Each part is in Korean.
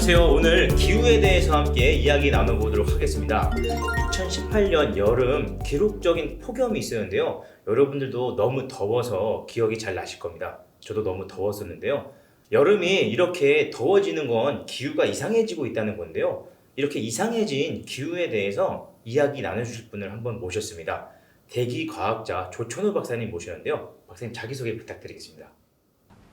안녕하세요. 오늘 기후에 대해서 함께 이야기 나눠보도록 하겠습니다. 2018년 여름 기록적인 폭염이 있었는데요. 여러분들도 너무 더워서 기억이 잘 나실 겁니다. 저도 너무 더웠었는데요. 여름이 이렇게 더워지는 건 기후가 이상해지고 있다는 건데요. 이렇게 이상해진 기후에 대해서 이야기 나눠주실 분을 한번 모셨습니다. 대기과학자 조천호 박사님 모셨는데요. 박사님 자기소개 부탁드리겠습니다.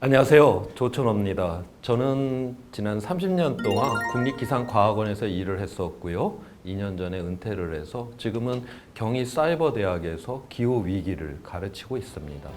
안녕하세요. 조천호입니다. 저는 지난 30년 동안 국립기상과학원에서 일을 했었고요. 2년 전에 은퇴를 해서 지금은 경희사이버대학에서 기후위기를 가르치고 있습니다.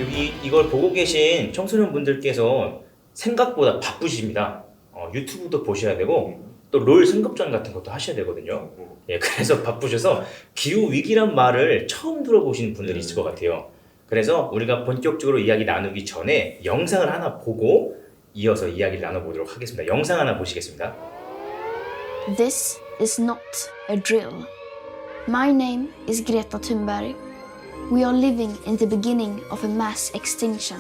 여기 이걸 보고 계신 청소년 분들께서 생각보다 바쁘십니다. 유튜브도 보셔야 되고 또 롤 승급전 같은 것도 하셔야 되거든요. 예, 그래서 바쁘셔서 기후 위기란 말을 처음 들어보시는 분들이 있을 것 같아요. 그래서 우리가 본격적으로 이야기 나누기 전에 영상을 하나 보고 이어서 이야기를 나눠보도록 하겠습니다. 영상 하나 보시겠습니다. This is not a drill. My name is Greta Thunberg. We are living in the beginning of a mass extinction.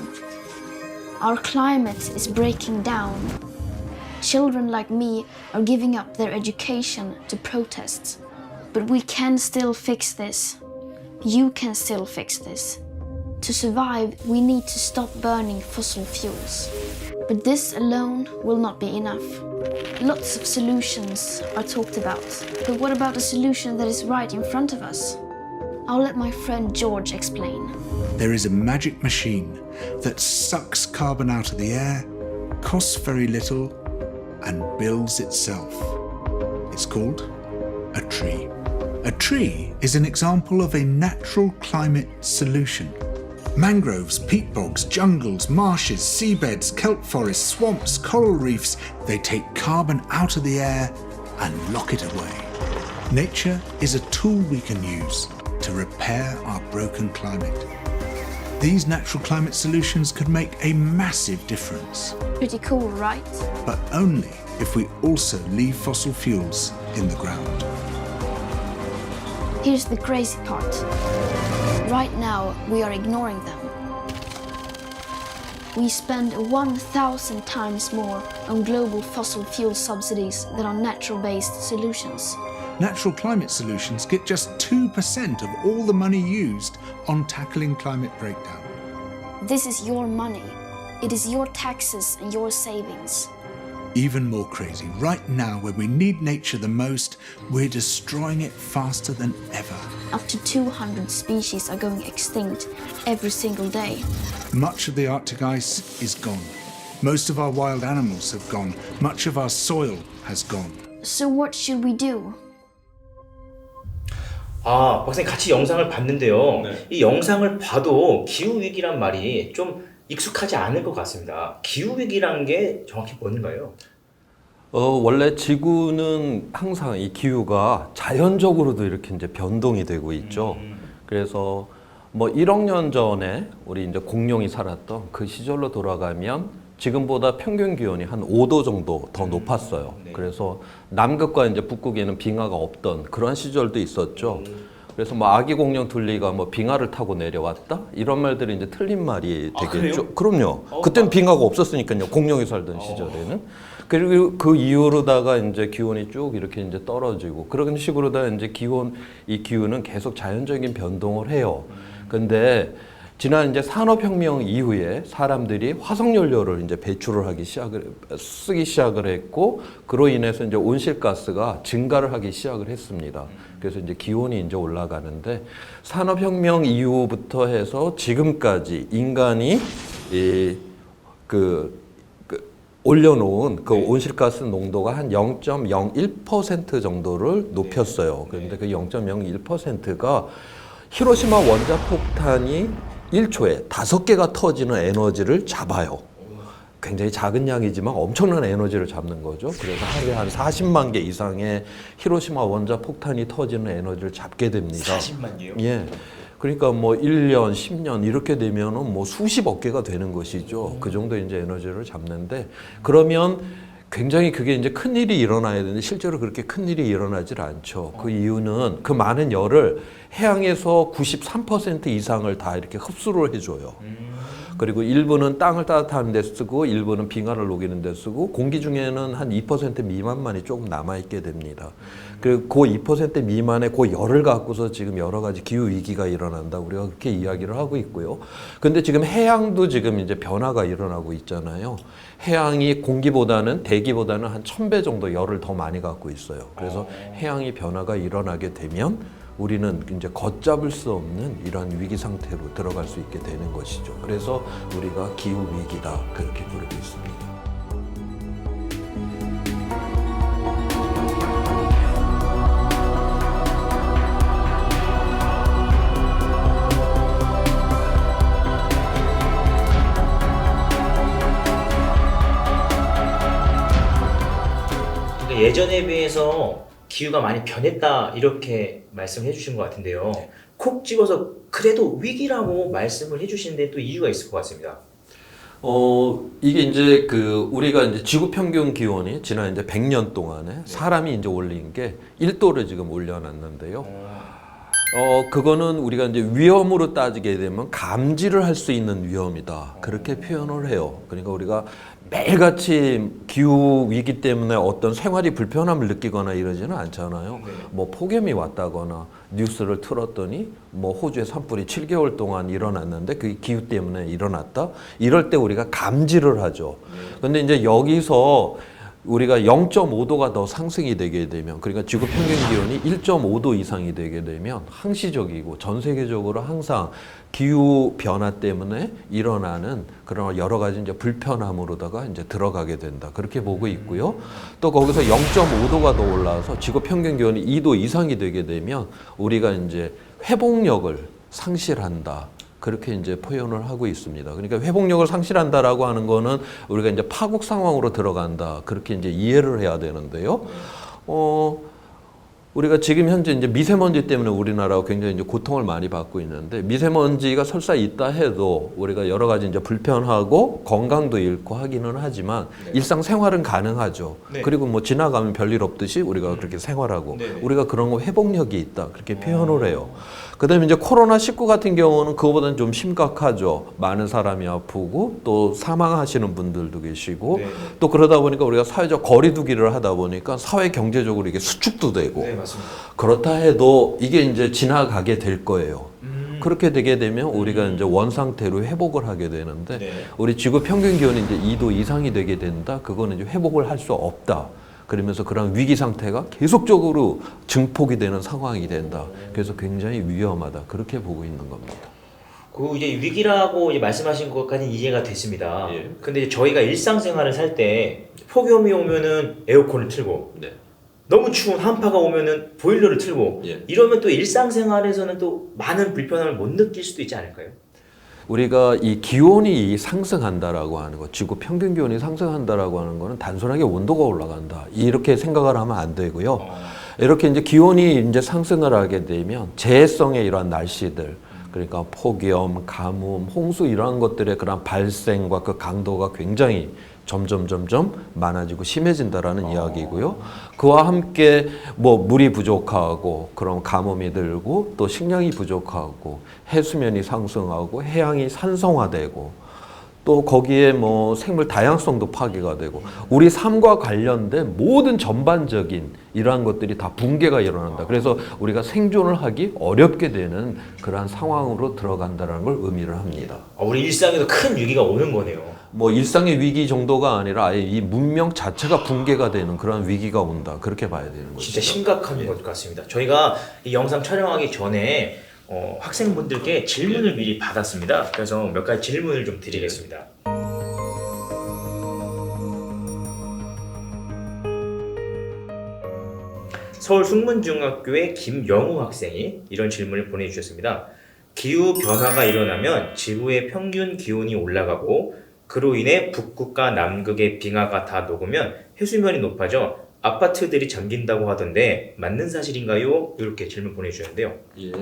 Our climate is breaking down. Children like me are giving up their education to protest. But we can still fix this. You can still fix this. To survive, we need to stop burning fossil fuels. But this alone will not be enough. Lots of solutions are talked about. But what about the solution that is right in front of us? I'll let my friend George explain. There is a magic machine that sucks carbon out of the air, costs very little, and builds itself. It's called a tree. A tree is an example of a natural climate solution. Mangroves, peat bogs, jungles, marshes, seabeds, kelp forests, swamps, coral reefs, they take carbon out of the air and lock it away. Nature is a tool we can use to repair our broken climate. These natural climate solutions could make a massive difference, Pretty cool, right? but only if we also leave fossil fuels in the ground. Here's the crazy part. Right now, we are ignoring them. We spend 1,000 times more on global fossil fuel subsidies than on natural-based solutions. Natural climate solutions get just 2% of all the money used on tackling climate breakdown. This is your money. It is your taxes and your savings. Even more crazy, right now when we need nature the most, we're destroying it faster than ever. Up to 200 species are going extinct every single day. Much of the Arctic ice is gone. Most of our wild animals have gone. Much of our soil has gone. So what should we do? 박사님 같이 영상을 봤는데요. 네. 이 영상을 봐도 기후위기란 말이 좀 익숙하지 않을 것 같습니다. 기후위기란 게 정확히 뭔가요? 원래 지구는 항상 이 기후가 자연적으로도 이렇게 이제 변동이 되고 있죠. 그래서 뭐 1억 년 전에 우리 이제 공룡이 살았던 그 시절로 돌아가면 지금보다 평균 기온이 한 5도 정도 더 높았어요. 네. 그래서 남극과 이제 북극에는 빙하가 없던 그런 시절도 있었죠. 그래서 뭐 아기 공룡 둘리가 뭐 빙하를 타고 내려왔다 이런 말들이 이제 틀린 말이 되겠죠. 그래요? 그럼요. 그때는 빙하가 없었으니까요. 공룡이 살던 시절에는. 그리고 그 이후로다가 이제 기온이 쭉 이렇게 이제 떨어지고 그런 식으로다 이제 이 기후는 계속 자연적인 변동을 해요. 근데 지난 이제 산업혁명 이후에 사람들이 화석연료를 이제 쓰기 시작을 했고, 그로 인해서 이제 온실가스가 증가를 하기 시작을 했습니다. 그래서 이제 기온이 이제 올라가는데, 산업혁명 이후부터 해서 지금까지 인간이 올려놓은 그 온실가스 농도가 한 0.01% 정도를 높였어요. 그런데 그 0.01%가 히로시마 원자폭탄이 1초에 5개가 터지는 에너지를 잡아요. 굉장히 작은 양이지만 엄청난 에너지를 잡는 거죠. 그래서 하루에 한 40만 개 이상의 히로시마 원자폭탄이 터지는 에너지를 잡게 됩니다. 40만이요? 예. 그러니까 뭐 1년, 10년 이렇게 되면은 뭐 수십억 개가 되는 것이죠. 그 정도 이제 에너지를 잡는데, 그러면 굉장히 그게 이제 큰 일이 일어나야 되는데 실제로 그렇게 큰 일이 일어나질 않죠. 그 이유는 그 많은 열을 해양에서 93% 이상을 다 이렇게 흡수를 해줘요. 그리고 일부는 땅을 따뜻하는 데 쓰고 일부는 빙하를 녹이는 데 쓰고 공기 중에는 한 2% 미만만이 조금 남아있게 됩니다. 그리고 그 2% 미만의 그 열을 갖고서 지금 여러 가지 기후 위기가 일어난다. 우리가 그렇게 이야기를 하고 있고요. 근데 지금 해양도 지금 이제 변화가 일어나고 있잖아요. 해양이 공기보다는 대기보다는 한 1000배 정도 열을 더 많이 갖고 있어요. 그래서 해양이 변화가 일어나게 되면 우리는 이제 걷잡을 수 없는 이러한 위기 상태로 들어갈 수 있게 되는 것이죠. 그래서 우리가 기후 위기다 그렇게 부르고 있습니다. 그러니까 예전에 비해서 기후가 많이 변했다 이렇게 말씀해 주신 것 같은데요. 콕 집어서 그래도 위기라고 말씀을 해주시는데 또 이유가 있을 것 같습니다. 이게 이제 우리가 이제 지구 평균 기온이 지난 이제 100년 동안에 사람이 이제 올린 게 1도를 지금 올려놨는데요. 그거는 우리가 이제 위험으로 따지게 되면 감지를 할 수 있는 위험이다. 그렇게 표현을 해요. 그러니까 우리가 매일같이 기후 위기 때문에 어떤 생활이 불편함을 느끼거나 이러지는 않잖아요. 뭐 폭염이 왔다거나 뉴스를 틀었더니 뭐 호주에 산불이 7개월 동안 일어났는데 그게 기후 때문에 일어났다. 이럴 때 우리가 감지를 하죠. 근데 이제 여기서 우리가 0.5도가 더 상승이 되게 되면, 그러니까 지구 평균 기온이 1.5도 이상이 되게 되면 항시적이고 전 세계적으로 항상 기후 변화 때문에 일어나는 그런 여러 가지 이제 불편함으로다가 이제 들어가게 된다. 그렇게 보고 있고요. 또 거기서 0.5도가 더 올라와서 지구 평균 기온이 2도 이상이 되게 되면 우리가 이제 회복력을 상실한다. 그렇게 이제 표현을 하고 있습니다. 그러니까 회복력을 상실한다라고 하는 거는 우리가 이제 파국 상황으로 들어간다. 그렇게 이제 이해를 해야 되는데요. 우리가 지금 현재 이제 미세먼지 때문에 우리나라가 굉장히 이제 고통을 많이 받고 있는데, 미세먼지가 설사 있다 해도 우리가 여러 가지 이제 불편하고 건강도 잃고 하기는 하지만 일상생활은 가능하죠. 그리고 뭐 지나가면 별일 없듯이 우리가 그렇게 생활하고 우리가 그런 거 회복력이 있다. 그렇게 표현을 해요. 그다음에 이제 코로나19 같은 경우는 그거보다는 좀 심각하죠. 많은 사람이 아프고 또 사망하시는 분들도 계시고 또 그러다 보니까 우리가 사회적 거리두기를 하다 보니까 사회 경제적으로 이게 수축도 되고 맞습니다. 그렇다 해도 이게 이제 지나가게 될 거예요. 그렇게 되게 되면 우리가 이제 원상태로 회복을 하게 되는데 우리 지구 평균 기온이 이제 2도 이상이 되게 된다. 그거는 이제 회복을 할 수 없다. 그러면서 그런 위기 상태가 계속적으로 증폭이 되는 상황이 된다. 그래서 굉장히 위험하다. 그렇게 보고 있는 겁니다. 그 이제 위기라고 이제 말씀하신 것까지는 이해가 됐습니다. 근데 이제 저희가 일상생활을 살 때 폭염이 오면은 에어컨을 틀고 너무 추운 한파가 오면은 보일러를 틀고 이러면 또 일상생활에서는 또 많은 불편함을 못 느낄 수도 있지 않을까요? 우리가 이 기온이 상승한다라고 하는 거, 지구 평균 기온이 상승한다라고 하는 거는 단순하게 온도가 올라간다. 이렇게 생각을 하면 안 되고요. 이렇게 이제 기온이 이제 상승을 하게 되면 재해성의 이러한 날씨들, 그러니까 폭염, 가뭄, 홍수 이러한 것들의 그런 발생과 그 강도가 굉장히 점점 많아지고 심해진다라는 이야기고요. 그와 함께 뭐 물이 부족하고 그런 가뭄이 들고 또 식량이 부족하고 해수면이 상승하고 해양이 산성화되고 또 거기에 뭐 생물 다양성도 파괴가 되고 우리 삶과 관련된 모든 전반적인 이러한 것들이 다 붕괴가 일어난다. 그래서 우리가 생존을 하기 어렵게 되는 그러한 상황으로 들어간다는 걸 의미를 합니다. 우리 일상에도 큰 위기가 오는 거네요. 뭐 일상의 위기 정도가 아니라 아예 이 문명 자체가 붕괴가 되는 그런 위기가 온다. 그렇게 봐야 되는 거죠. 진짜 심각한 것 같습니다. 저희가 이 영상 촬영하기 전에 학생분들께 질문을 미리 받았습니다. 그래서 몇 가지 질문을 좀 드리겠습니다. 서울 숙문중학교의 김영우 학생이 이런 질문을 보내주셨습니다. 기후 변화가 일어나면 지구의 평균 기온이 올라가고 그로 인해 북극과 남극의 빙하가 다 녹으면 해수면이 높아져 아파트들이 잠긴다고 하던데 맞는 사실인가요? 이렇게 질문 보내주셨는데요. 예.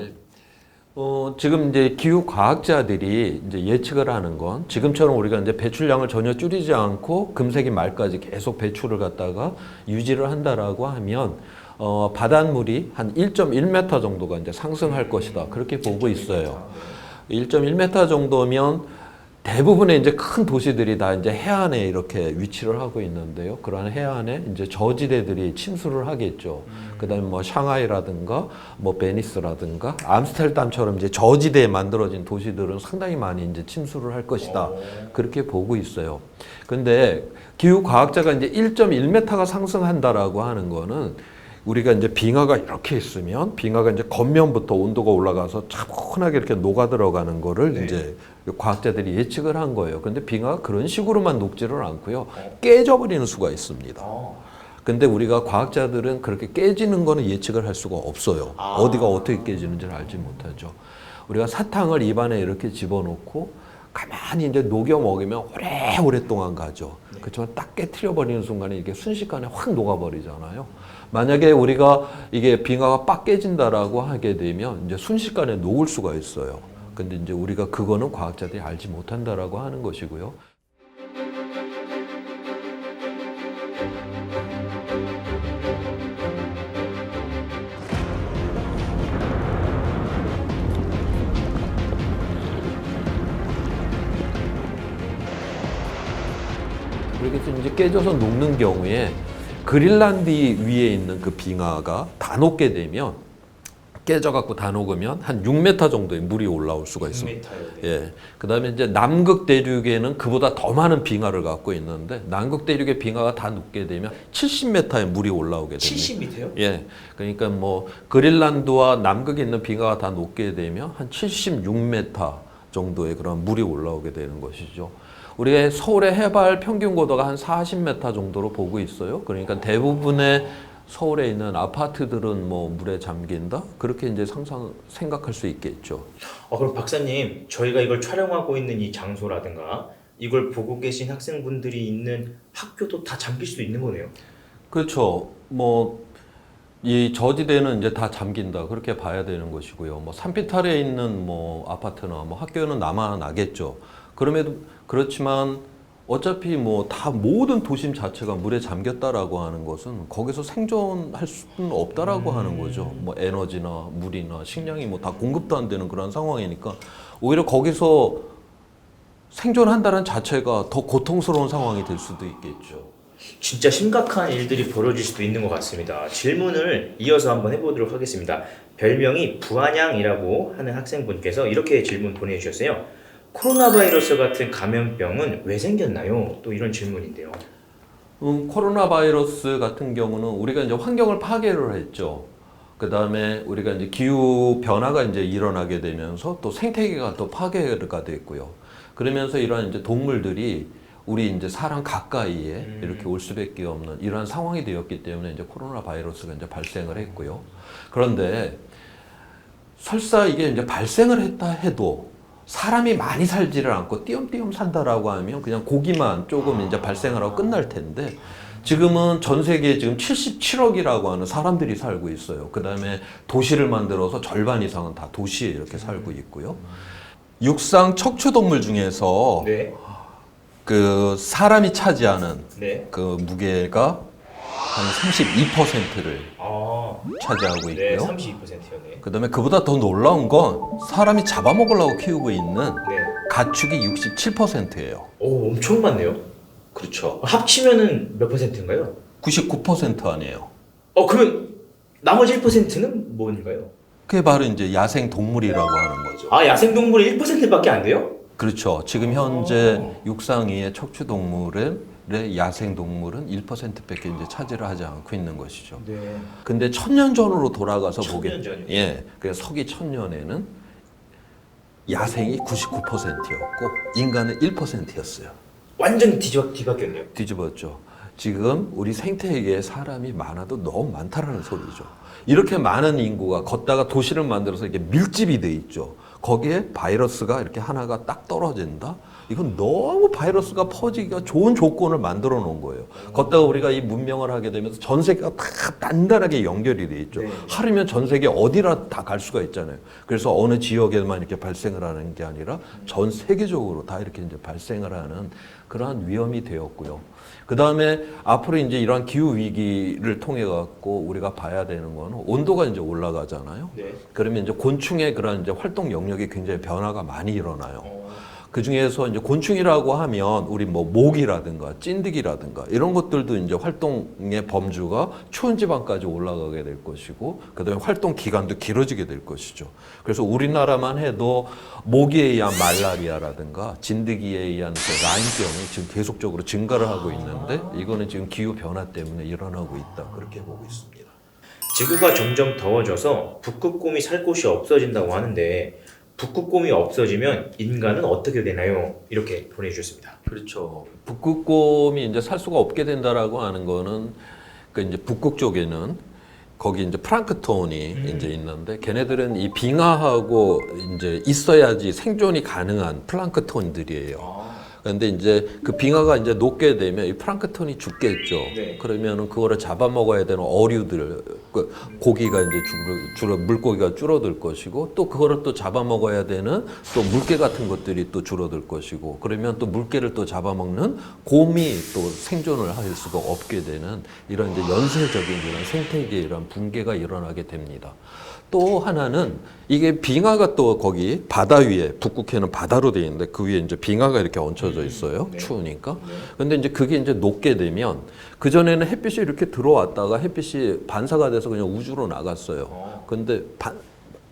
지금 이제 기후 과학자들이 이제 예측을 하는 건 지금처럼 우리가 이제 배출량을 전혀 줄이지 않고 금세기 말까지 계속 배출을 갖다가 유지를 한다라고 하면 바닷물이 한 1.1m 정도가 이제 상승할 것이다. 그렇게 보고 있어요. 1.1m 정도면 대부분의 이제 큰 도시들이 다 이제 해안에 이렇게 위치를 하고 있는데요. 그러한 해안에 이제 저지대들이 침수를 하겠죠. 그다음에 뭐 샹하이라든가 뭐 베니스라든가 암스테르담처럼 이제 저지대에 만들어진 도시들은 상당히 많이 이제 침수를 할 것이다. 그렇게 보고 있어요. 근데 기후 과학자가 이제 1.1m가 상승한다라고 하는 거는 우리가 이제 빙하가 이렇게 있으면 빙하가 이제 겉면부터 온도가 올라가서 차분하게 이렇게 녹아 들어가는 거를 이제 과학자들이 예측을 한 거예요. 근데 빙하가 그런 식으로만 녹지를 않고요. 깨져버리는 수가 있습니다. 근데 우리가 과학자들은 그렇게 깨지는 거는 예측을 할 수가 없어요. 어디가 어떻게 깨지는지를 알지 못하죠. 우리가 사탕을 입안에 이렇게 집어넣고 가만히 이제 녹여 먹으면 오랫동안 가죠. 그렇지만 딱 깨트려 버리는 순간에 이게 순식간에 확 녹아버리잖아요. 만약에 우리가 이게 빙하가 빡 깨진다라고 하게 되면 이제 순식간에 녹을 수가 있어요. 근데 이제 우리가 그거는 과학자들이 알지 못한다라고 하는 것이고요. 그래서 이제 깨져서 녹는 경우에 그린란드 위에 있는 그 빙하가 다 녹게 되면 깨져갖고 다 녹으면 한 6m 정도의 물이 올라올 수가 있습니다. 6m요? 예. 그다음에 이제 남극 대륙에는 그보다 더 많은 빙하를 갖고 있는데 남극 대륙의 빙하가 다 녹게 되면 70m의 물이 올라오게 됩니다. 70m요? 예. 그러니까 뭐 그린란드와 남극에 있는 빙하가 다 녹게 되면 한 76m 정도의 그런 물이 올라오게 되는 것이죠. 우리의 서울의 해발 평균 고도가 한 40m 정도로 보고 있어요. 그러니까 대부분의 서울에 있는 아파트들은 뭐 물에 잠긴다? 그렇게 이제 생각할 수 있겠죠. 그럼 박사님, 저희가 이걸 촬영하고 있는 이 장소라든가 이걸 보고 계신 학생분들이 있는 학교도 다 잠길 수 있는 거네요. 그렇죠. 뭐 이 저지대는 이제 다 잠긴다 그렇게 봐야 되는 것이고요. 뭐 산비탈에 있는 뭐 아파트나 뭐 학교는 남아나겠죠. 그럼에도 그렇지만 어차피 뭐 다 모든 도심 자체가 물에 잠겼다라고 하는 것은 거기서 생존할 수는 없다라고 하는 거죠. 뭐 에너지나 물이나 식량이 뭐 다 공급도 안 되는 그런 상황이니까 오히려 거기서 생존한다는 자체가 더 고통스러운 상황이 될 수도 있겠죠. 진짜 심각한 일들이 벌어질 수도 있는 것 같습니다. 질문을 이어서 한번 해보도록 하겠습니다. 별명이 부한양이라고 하는 학생분께서 이렇게 질문 보내주셨어요. 코로나 바이러스 같은 감염병은 왜 생겼나요? 또 이런 질문인데요. 코로나 바이러스 같은 경우는 우리가 이제 환경을 파괴를 했죠. 그 다음에 우리가 이제 기후 변화가 이제 일어나게 되면서 또 생태계가 또 파괴가 됐고요. 그러면서 이러한 이제 동물들이 우리 이제 사람 가까이에 이렇게 올 수밖에 없는 이러한 상황이 되었기 때문에 이제 코로나 바이러스가 이제 발생을 했고요. 그런데 설사 이게 이제 발생을 했다 해도 사람이 많이 살지를 않고 띄엄띄엄 산다라고 하면 그냥 고기만 조금 이제 발생을 하고 끝날 텐데 지금은 전 세계에 지금 77억이라고 하는 사람들이 살고 있어요. 그 다음에 도시를 만들어서 절반 이상은 다 도시에 이렇게 살고 있고요. 육상 척추동물 중에서 네. 그 사람이 차지하는 네. 그 무게가 한 32%를 차지하고 있고요. 네, 32%요. 네. 그 다음에 그보다 더 놀라운 건 사람이 잡아먹으려고 키우고 있는 네. 가축이 67%예요. 오, 엄청 많네요. 그렇죠. 합치면은 몇 퍼센트인가요? 99% 아니에요. 그러면 나머지 1%는 뭔가요? 그게 바로 이제 야생 동물이라고 하는 거죠. 야생동물이 1%밖에 안 돼요? 그렇죠. 지금 현재 육상위의 척추동물의 야생 동물은 1%밖에 이제 차지를 하지 않고 있는 것이죠. 네. 근데 1000년 전으로 돌아가서 천년 전이요? 예. 그래서 서기 1000년에는 야생이 99%였고 인간은 1%였어요. 완전 뒤바뀌었네요. 뒤집었죠. 지금 우리 생태계에 사람이 많아도 너무 많다라는 소리죠. 이렇게 많은 인구가 걷다가 도시를 만들어서 이렇게 밀집이 돼 있죠. 거기에 바이러스가 이렇게 하나가 딱 떨어진다? 이건 너무 바이러스가 퍼지기가 좋은 조건을 만들어 놓은 거예요. 걷다가 우리가 이 문명을 하게 되면서 전 세계가 다 단단하게 연결이 돼 있죠. 하루면 전 세계 어디라 다 갈 수가 있잖아요. 그래서 어느 지역에만 이렇게 발생을 하는 게 아니라 전 세계적으로 다 이렇게 이제 발생을 하는 그러한 위험이 되었고요. 그 다음에 앞으로 이제 이러한 기후 위기를 통해 갖고 우리가 봐야 되는 거는 온도가 이제 올라가잖아요. 네. 그러면 이제 곤충의 그런 이제 활동 영역이 굉장히 변화가 많이 일어나요. 그 중에서 이제 곤충이라고 하면 우리 뭐 모기라든가 찐득이라든가 이런 것들도 이제 활동의 범주가 추운 지방까지 올라가게 될 것이고, 그다음에 활동 기간도 길어지게 될 것이죠. 그래서 우리나라만 해도 모기에 의한 말라리아라든가 진드기에 의한 그 라임병이 지금 계속적으로 증가를 하고 있는데, 이거는 지금 기후 변화 때문에 일어나고 있다, 그렇게 보고 있습니다. 지구가 점점 더워져서 북극곰이 살 곳이 없어진다고 하는데 북극곰이 없어지면 인간은 어떻게 되나요? 이렇게 보내주셨습니다. 그렇죠. 북극곰이 이제 살 수가 없게 된다라고 하는 거는 그 이제 북극 쪽에는 거기 이제 플랑크톤이 이제 있는데, 걔네들은 이 빙하하고 이제 있어야지 생존이 가능한 플랑크톤들이에요. 그런데 이제 그 빙하가 이제 녹게 되면 이 플랑크톤이 죽겠죠. 네. 그러면은 그거를 잡아먹어야 되는 어류들, 그 고기가 이제 주로 물고기가 줄어들 것이고, 또 그거를 또 잡아먹어야 되는 또 물개 같은 것들이 또 줄어들 것이고, 그러면 또 물개를 또 잡아먹는 곰이 또 생존을 할 수가 없게 되는 이런 이제 연쇄적인 이런 생태계의 이런 붕괴가 일어나게 됩니다. 또 하나는 이게 빙하가 또 거기 바다 위에, 북극해는 바다로 되어 있는데 그 위에 이제 빙하가 이렇게 얹혀져 있어요. 추우니까. 근데 이제 그게 이제 녹게 되면, 그전에는 햇빛이 이렇게 들어왔다가 햇빛이 반사가 돼서 그냥 우주로 나갔어요. 근데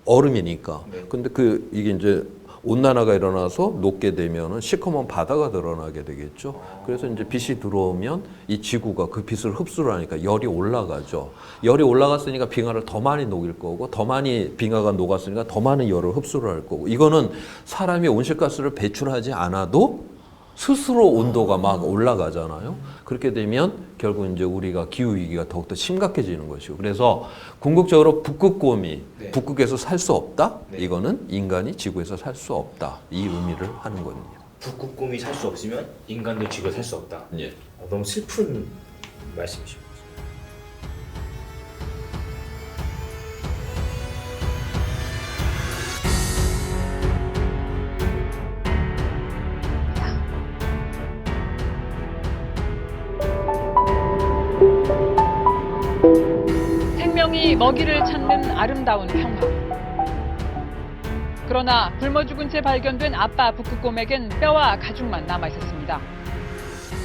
얼음이니까. 근데 이게 이제 온난화가 일어나서 녹게 되면은 시커먼 바다가 드러나게 되겠죠. 그래서 이제 빛이 들어오면 이 지구가 그 빛을 흡수를 하니까 열이 올라가죠. 열이 올라갔으니까 빙하를 더 많이 녹일 거고, 더 많이 빙하가 녹았으니까 더 많은 열을 흡수를 할 거고, 이거는 사람이 온실가스를 배출하지 않아도 스스로 온도가 막 올라가잖아요. 그렇게 되면 결국 이제 우리가 기후 위기가 더욱더 심각해지는 것이고, 그래서 궁극적으로 북극곰이 북극에서 살 수 없다. 이거는 인간이 지구에서 살 수 없다. 이 의미를 하는 거거든요. 북극곰이 살 수 없으면 인간도 지구에 살 수 없다. 예. 너무 슬픈 말씀이십니다. 생명이 먹이를 찾는 아름다운 평화. 그러나 굶어 죽은 채 발견된 아빠 북극곰에겐 뼈와 가죽만 남아 있었습니다.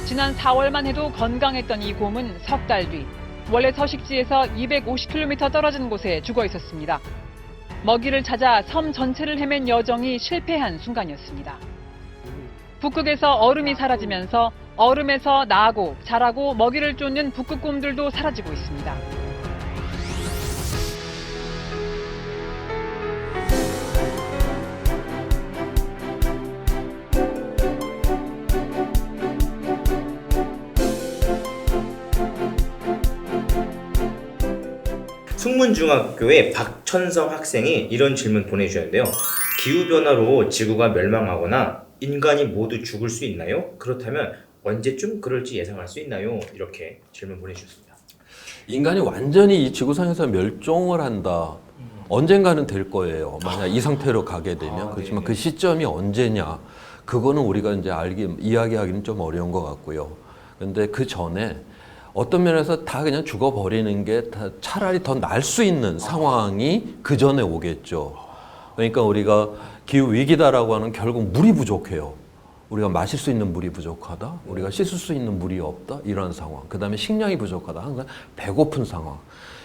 지난 4월만 해도 건강했던 이 곰은 석 달 뒤 원래 서식지에서 250km 떨어진 곳에 죽어 있었습니다. 먹이를 찾아 섬 전체를 헤맨 여정이 실패한 순간이었습니다. 북극에서 얼음이 사라지면서 얼음에서 나고 자라고 먹이를 쫓는 북극곰들도 사라지고 있습니다. 숙문중학교의 박천성 학생이 이런 질문 보내주셨는데요. 기후변화로 지구가 멸망하거나 인간이 모두 죽을 수 있나요? 그렇다면 언제쯤 그럴지 예상할 수 있나요? 이렇게 질문 보내주셨습니다. 인간이 완전히 이 지구상에서 멸종을 한다. 언젠가는 될 거예요. 만약 이 상태로 가게 되면. 그렇지만 그 시점이 언제냐. 그거는 우리가 이제 이야기하기는 좀 어려운 것 같고요. 근데 그 전에 어떤 면에서 다 그냥 죽어버리는 게 차라리 더 나을 수 있는 상황이 그 전에 오겠죠. 그러니까 우리가 기후 위기다라고 하는 결국 물이 부족해요. 우리가 마실 수 있는 물이 부족하다. 우리가 씻을 수 있는 물이 없다. 이런 상황. 그 다음에 식량이 부족하다. 항상 배고픈 상황.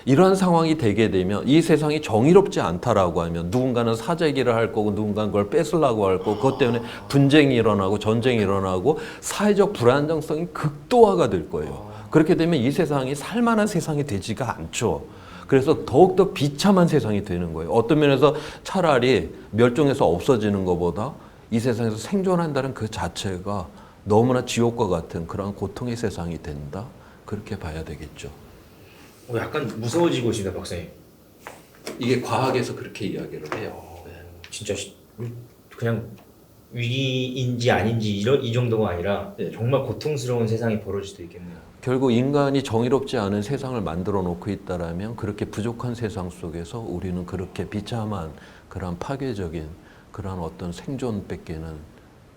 이러한 상황이 되게 되면 이 세상이 정의롭지 않다라고 하면 누군가는 사재기를 할 거고 누군가는 그걸 뺏으려고 할 거고, 그것 때문에 분쟁이 일어나고 전쟁이 일어나고 사회적 불안정성이 극도화가 될 거예요. 그렇게 되면 이 세상이 살만한 세상이 되지가 않죠. 그래서 더욱더 비참한 세상이 되는 거예요. 어떤 면에서 차라리 멸종해서 없어지는 것보다 이 세상에서 생존한다는 그 자체가 너무나 지옥과 같은 그런 고통의 세상이 된다. 그렇게 봐야 되겠죠. 약간 무서워지고 있습니다, 박사님. 이게 과학에서 그렇게 이야기를 해요. 진짜 그냥 위기인지 아닌지 이 정도가 아니라 네. 정말 고통스러운 세상이 벌어질 수도 있겠네요. 결국 인간이 정의롭지 않은 세상을 만들어 놓고 있다라면 그렇게 부족한 세상 속에서 우리는 그렇게 비참한 그런 파괴적인 그런 어떤 생존밖에는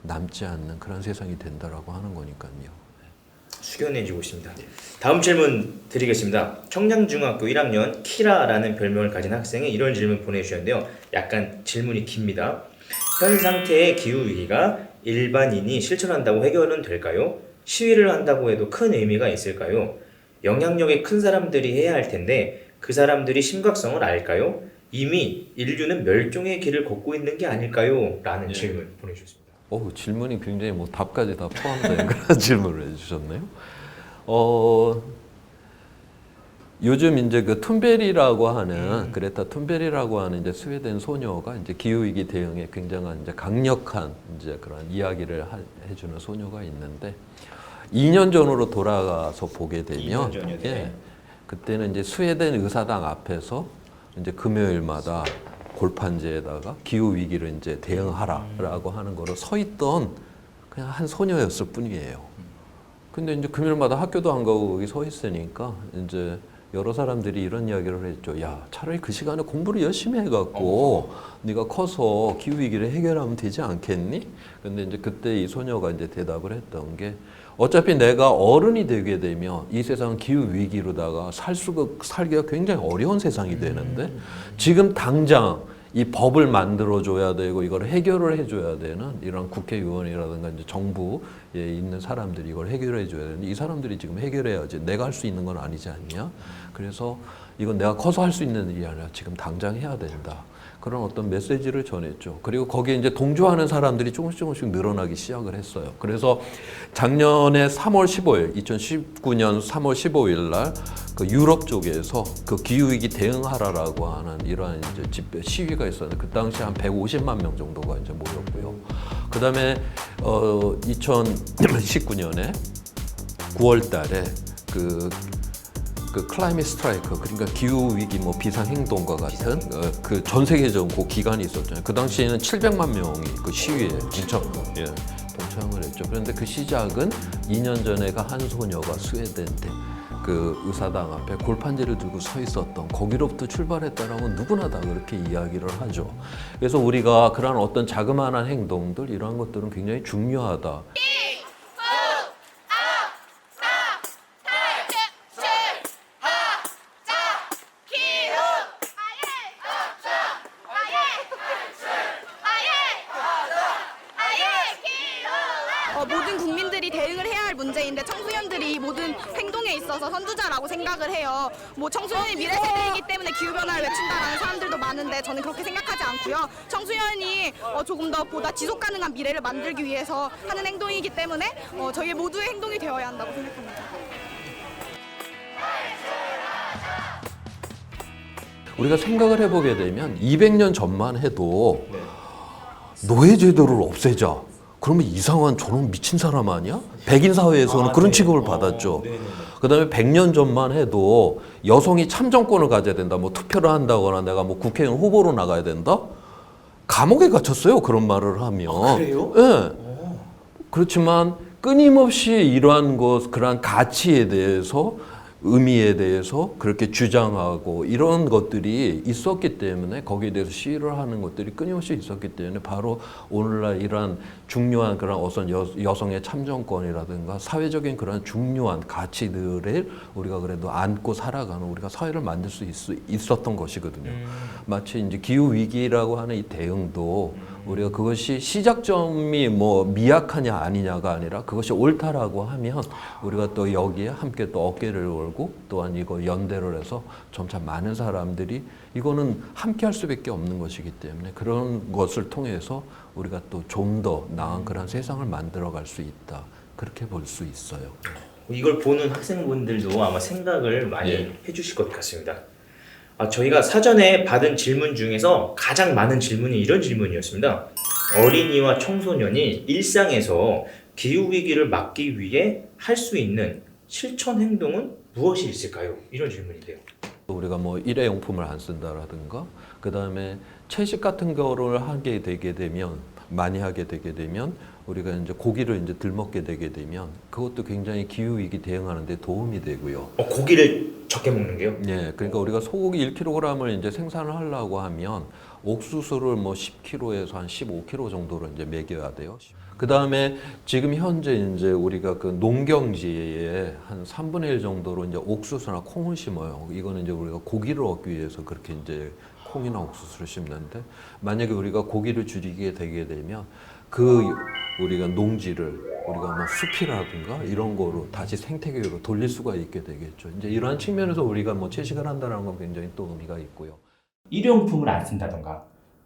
남지 않는 그런 세상이 된다라고 하는 거니까요. 숙연해지고 있습니다. 다음 질문 드리겠습니다. 청량중학교 1학년 키라라는 별명을 가진 학생이 이런 질문 보내주셨는데요. 약간 질문이 깁니다. 현 상태의 기후위기가 일반인이 실천한다고 해결은 될까요? 시위를 한다고 해도 큰 의미가 있을까요? 영향력이 큰 사람들이 해야 할 텐데 그 사람들이 심각성을 알까요? 이미 인류는 멸종의 길을 걷고 있는 게 아닐까요? 라는 질문 보내주셨습니다. 질문이 굉장히 뭐 답까지 다 포함된 그런 질문을 해주셨네요. 요즘 이제 그 툰베리라고 하는 그레타 툰베리라고 하는 이제 스웨덴 소녀가 이제 기후 위기 대응에 굉장한 이제 강력한 이제 그런 이야기를 해주는 소녀가 있는데 2년 전으로 돌아가서 보게 되면 2년 전이요? 예, 그때는 이제 스웨덴 의사당 앞에서 이제 금요일마다 골판지에다가 기후 위기를 이제 대응하라라고 하는 거로 서 있던 그냥 한 소녀였을 뿐이에요. 근데 이제 금요일마다 학교도 안 가고 거기 서 있으니까 이제 여러 사람들이 이런 이야기를 했죠. 야, 차라리 그 시간에 공부를 열심히 해갖고 네가 커서 기후 위기를 해결하면 되지 않겠니? 근데 이제 그때 이 소녀가 이제 대답을 했던 게 어차피 내가 어른이 되게 되면 이 세상은 기후 위기로다가 살기가 굉장히 어려운 세상이 되는데 지금 당장 이 법을 만들어줘야 되고 이걸 해결을 해줘야 되는 이런 국회의원이라든가 이제 정부에 있는 사람들이 이걸 해결해줘야 되는데 이 사람들이 지금 해결해야지 내가 할 수 있는 건 아니지 않냐. 그래서 이건 내가 커서 할 수 있는 일이 아니라 지금 당장 해야 된다. 그런 어떤 메시지를 전했죠. 그리고 거기에 이제 동조하는 사람들이 조금씩 늘어나기 시작을 했어요. 그래서 작년에 3월 15일, 2019년 3월 15일 날 그 유럽 쪽에서 그 기후위기 대응하라라고 하는 이러한 이제 집회 시위가 있었는데 그 당시 한 150만 명 정도가 이제 모였고요. 그 다음에 2019년에 9월 달에 그 클라이밋 스트라이크 그러니까 기후 위기 뭐 비상 행동과 같은 그 전 세계적인 그 기간이 있었잖아요. 그 당시에는 700만 명이 그 시위에 동참을 했죠. 그런데 그 시작은 2년 전에가 한 소녀가 스웨덴 때 그 의사당 앞에 골판지를 들고 서 있었던 거기로부터 출발했다라면 누구나 다 그렇게 이야기를 하죠. 그래서 우리가 그런 어떤 자그마한 행동들 이러한 것들은 굉장히 중요하다. 모든 국민들이 대응을 해야 할 문제인데 청소년들이 모든 행동에 있어서 선두자라고 생각을 해요. 뭐 청소년이 미래 세대이기 때문에 기후변화를 외친다라는 사람들도 많은데 저는 그렇게 생각하지 않고요. 청소년이 조금 더 보다 지속 가능한 미래를 만들기 위해서 하는 행동이기 때문에 저희 모두의 행동이 되어야 한다고 생각합니다. 우리가 생각을 해보게 되면 200년 전만 해도 노예제도를 없애자. 그러면 이상한 저런 미친 사람 아니야? 백인 사회에서는 그런 취급을 받았죠. 그 다음에 100년 전만 해도 여성이 참정권을 가져야 된다. 뭐 투표를 한다거나 내가 뭐 국회의원 후보로 나가야 된다? 감옥에 갇혔어요. 그런 말을 하면. 그래요? 네. 그렇지만 끊임없이 이러한 그러한 가치에 대해서 의미에 대해서 그렇게 주장하고 이런 것들이 있었기 때문에 거기에 대해서 시위를 하는 것들이 끊임없이 있었기 때문에 바로 오늘날 이러한 중요한 그런 어떤 여성의 참정권이라든가 사회적인 그런 중요한 가치들을 우리가 그래도 안고 살아가는 우리가 사회를 만들 수 있었던 것이거든요. 마치 이제 기후 위기라고 하는 이 대응도 우리가 그것이 시작점이 뭐 미약하냐 아니냐가 아니라 그것이 옳다라고 하면 우리가 또 여기에 함께 또 어깨를 걸고 또한 이거 연대를 해서 점차 많은 사람들이 이거는 함께 할 수밖에 없는 것이기 때문에 그런 것을 통해서 우리가 또 좀 더 나은 그런 세상을 만들어갈 수 있다. 그렇게 볼 수 있어요. 이걸 보는 학생분들도 아마 생각을 많이 해주실 것 같습니다. 저희가 사전에 받은 질문 중에서 가장 많은 질문이 이런 질문이었습니다. 어린이와 청소년이 일상에서 기후위기를 막기 위해 할 수 있는 실천 행동은 무엇이 있을까요? 이런 질문인데요. 우리가 뭐 일회용품을 안 쓴다라든가 그 다음에 채식 같은 거를 하게 되게 되면 많이 하게 되게 되면 우리가 이제 고기를 이제 덜 먹게 되게 되면 그것도 굉장히 기후 위기 대응하는 데 도움이 되고요. 고기를 적게 먹는 게요? 예, 그러니까 우리가 소고기 1kg을 이제 생산을 하려고 하면 옥수수를 뭐 10kg에서 한 15kg 정도로 이제 먹여야 돼요. 그 다음에 지금 현재 이제 우리가 그 농경지에 한 3분의 1 정도로 이제 옥수수나 콩을 심어요. 이거는 이제 우리가 고기를 얻기 위해서 그렇게 이제 콩이나 옥수수를 심는데, 만약에 우리가 고기를 줄이게 되게 되면 그 우리가 농지를 우리가 뭐 숲이라든가 이런 거로 다시 생태계로 돌릴 수가 있게 되겠죠. 이제 이러한 측면에서 우리가 뭐 채식을 한다는 건 굉장히 또 의미가 있고요. 일회용품을 안 쓴다던가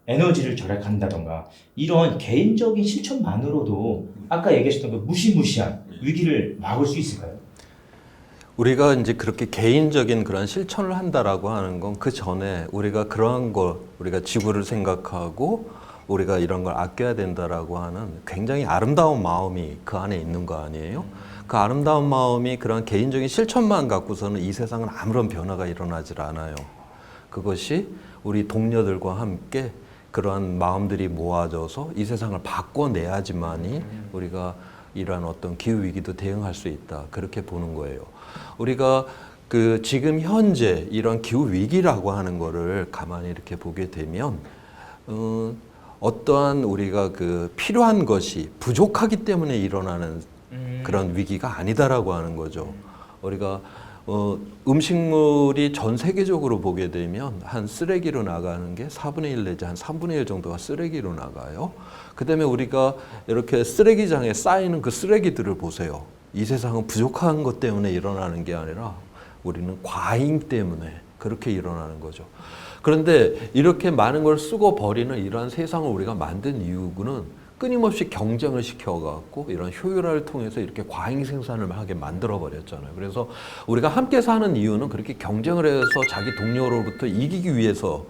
에너지를 절약한다던가 이런 개인적인 실천만으로도 아까 얘기하셨던 그 무시무시한 위기를 막을 수 있을까요? 우리가 이제 그렇게 개인적인 그런 실천을 한다라고 하는 건 그 전에 우리가 그러한 거, 우리가 지구를 생각하고 우리가 이런 걸 아껴야 된다라고 하는 굉장히 아름다운 마음이 그 안에 있는 거 아니에요? 그 아름다운 마음이 그런 개인적인 실천만 갖고서는 이 세상은 아무런 변화가 일어나질 않아요. 그것이 우리 동료들과 함께 그러한 마음들이 모아져서 이 세상을 바꿔내야지만이 우리가 이러한 어떤 기후 위기도 대응할 수 있다, 그렇게 보는 거예요. 우리가 그 지금 현재 이런 기후 위기라고 하는 거를 가만히 이렇게 보게 되면 어떠한 우리가 그 필요한 것이 부족하기 때문에 일어나는 그런 위기가 아니다라고 하는 거죠. 우리가 음식물이 전 세계적으로 보게 되면 한 쓰레기로 나가는 게 4분의 1 내지 한 3분의 1 정도가 쓰레기로 나가요. 그 다음에 우리가 이렇게 쓰레기장에 쌓이는 그 쓰레기들을 보세요. 이 세상은 부족한 것 때문에 일어나는 게 아니라 우리는 과잉 때문에 그렇게 일어나는 거죠. 그런데 이렇게 많은 걸 쓰고 버리는 이러한 세상을 우리가 만든 이유는 끊임없이 경쟁을 시켜갖고 이런 효율화를 통해서 이렇게 과잉 생산을 하게 만들어 버렸잖아요. 그래서 우리가 함께 사는 이유는 그렇게 경쟁을 해서 자기 동료로부터 이기기 위해서,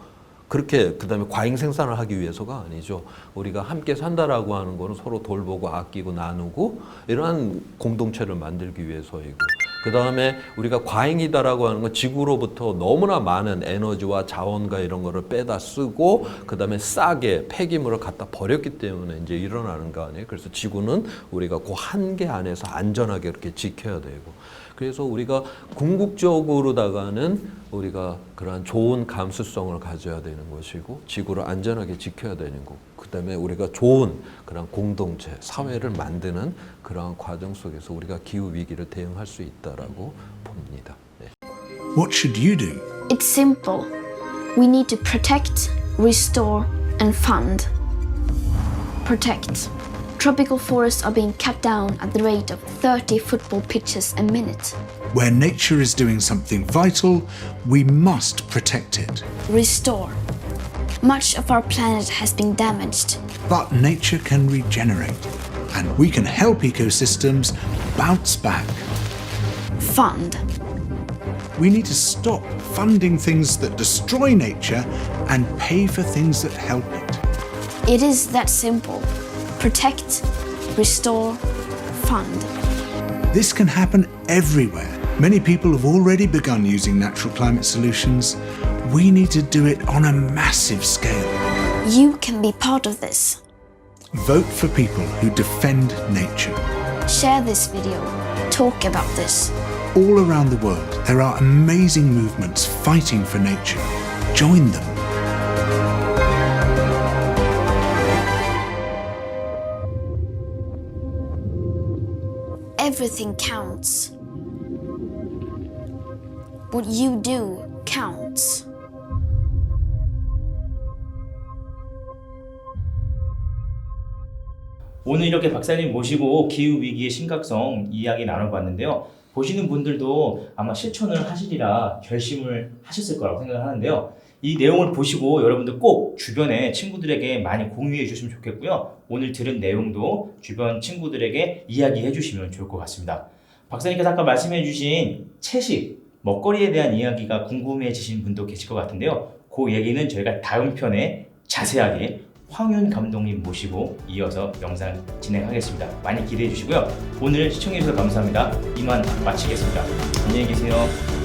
그렇게 그다음에 과잉 생산을 하기 위해서가 아니죠. 우리가 함께 산다라고 하는 거는 서로 돌보고 아끼고 나누고 이러한 공동체를 만들기 위해서이고, 그 다음에 우리가 과잉이다라고 하는 건 지구로부터 너무나 많은 에너지와 자원과 이런 거를 빼다 쓰고 그 다음에 싸게 폐기물을 갖다 버렸기 때문에 이제 일어나는 거 아니에요. 그래서 지구는 우리가 그 한계 안에서 안전하게 이렇게 지켜야 되고, 그래서 우리가 궁극적으로다가는 우리가 그러한 좋은 감수성을 가져야 되는 것이고 지구를 안전하게 지켜야 되는 거고, 그 다음에 우리가 좋은 그런 공동체, 사회를 만드는 그러한 과정 속에서 우리가 기후 위기를 대응할 수 있다라고 봅니다. 네. What should you do? It's simple. We need to protect, restore, and fund. Protect. Tropical forests are being cut down at the rate of 30 football pitches a minute. Where nature is doing something vital, we must protect it. Restore. Much of our planet has been damaged. But nature can regenerate, and we can help ecosystems bounce back. Fund. We need to stop funding things that destroy nature and pay for things that help it. It is that simple. Protect, restore, fund. This can happen everywhere. Many people have already begun using natural climate solutions. We need to do it on a massive scale. You can be part of this. Vote for people who defend nature. Share this video. Talk about this. All around the world, there are amazing movements fighting for nature. Join them. Everything counts. What you do counts. 오늘 이렇게 박사님 모시고 기후위기의 심각성 이야기 나눠봤는데요. 보시는 분들도 아마 실천을 하시리라 결심을 하셨을 거라고 생각하는데요. 이 내용을 보시고 여러분들 꼭 주변에 친구들에게 많이 공유해 주시면 좋겠고요. 오늘 들은 내용도 주변 친구들에게 이야기해 주시면 좋을 것 같습니다. 박사님께서 아까 말씀해 주신 채식, 먹거리에 대한 이야기가 궁금해지신 분도 계실 것 같은데요. 그 얘기는 저희가 다음 편에 자세하게 황윤 감독님 모시고 이어서 영상 진행하겠습니다. 많이 기대해 주시고요. 오늘 시청해 주셔서 감사합니다. 이만 마치겠습니다. 안녕히 계세요.